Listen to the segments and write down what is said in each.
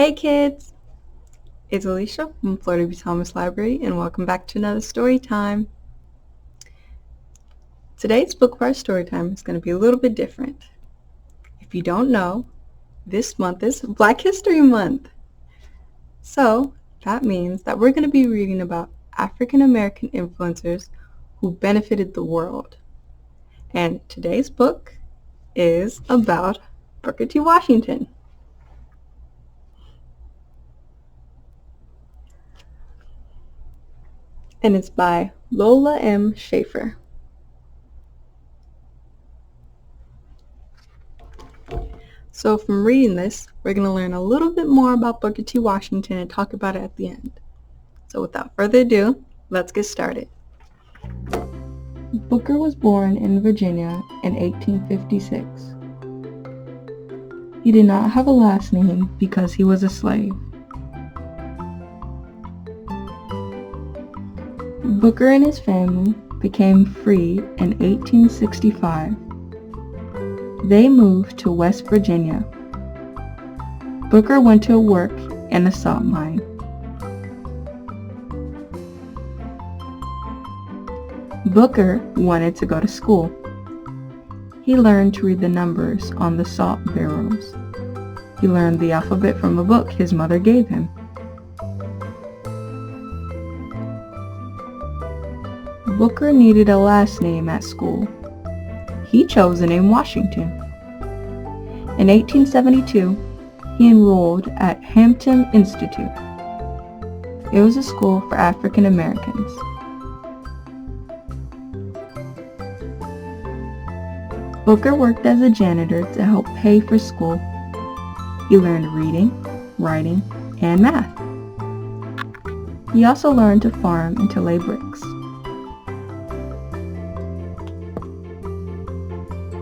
Hey kids, it's Alicia from Florida B. Thomas Library and welcome back to another story time. Today's book for our story time is going to be a little bit different. If you don't know, this month is Black History Month. So that means that we're going to be reading about African American influencers who benefited the world. And today's book is about Booker T. Washington. And it's by Lola M. Schaefer. So from reading this, we're going to learn a little bit more about Booker T. Washington and talk about it at the end. So without further ado, let's get started. Booker was born in Virginia in 1856. He did not have a last name because he was a slave. Booker and his family became free in 1865. They moved to West Virginia. Booker went to work in a salt mine. Booker wanted to go to school. He learned to read the numbers on the salt barrels. He learned the alphabet from a book his mother gave him. Booker needed a last name at school. He chose the name Washington. In 1872, he enrolled at Hampton Institute. It was a school for African Americans. Booker worked as a janitor to help pay for school. He learned reading, writing, and math. He also learned to farm and to lay bricks.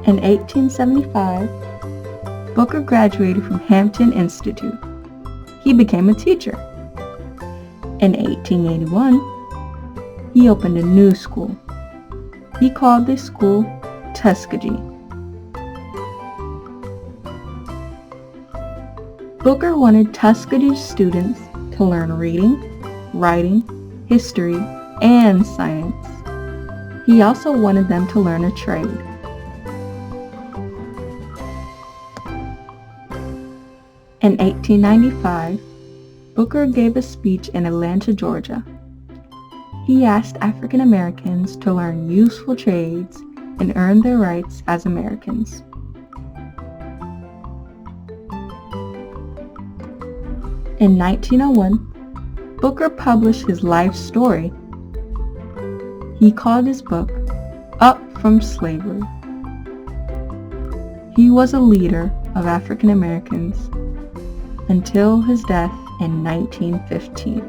In 1875, Booker graduated from Hampton Institute. He became a teacher. In 1881, he opened a new school. He called this school Tuskegee. Booker wanted Tuskegee students to learn reading, writing, history, and science. He also wanted them to learn a trade. In 1895, Booker gave a speech in Atlanta, Georgia. He asked African Americans to learn useful trades and earn their rights as Americans. In 1901, Booker published his life story. He called his book Up from Slavery. He was a leader of African Americans until his death in 1915.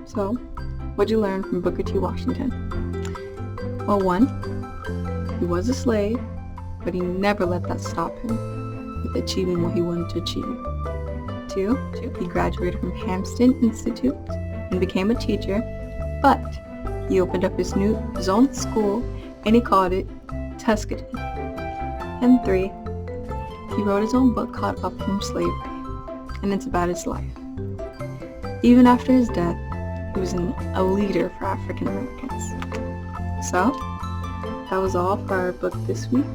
So, what'd you learn from Booker T. Washington? Well, 1, he was a slave, but he never let that stop him with achieving what he wanted to achieve. 2, he graduated from Hampton Institute and became a teacher, but he opened up his own school and he called it Tuskegee. And 3, he wrote his own book called Up from Slavery, and it's about his life. Even after his death, he was a leader for African Americans. So, that was all for our book this week.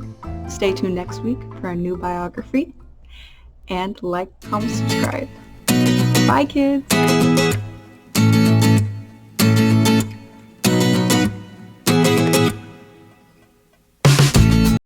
Stay tuned next week for a new biography, and like, comment, subscribe. Bye kids!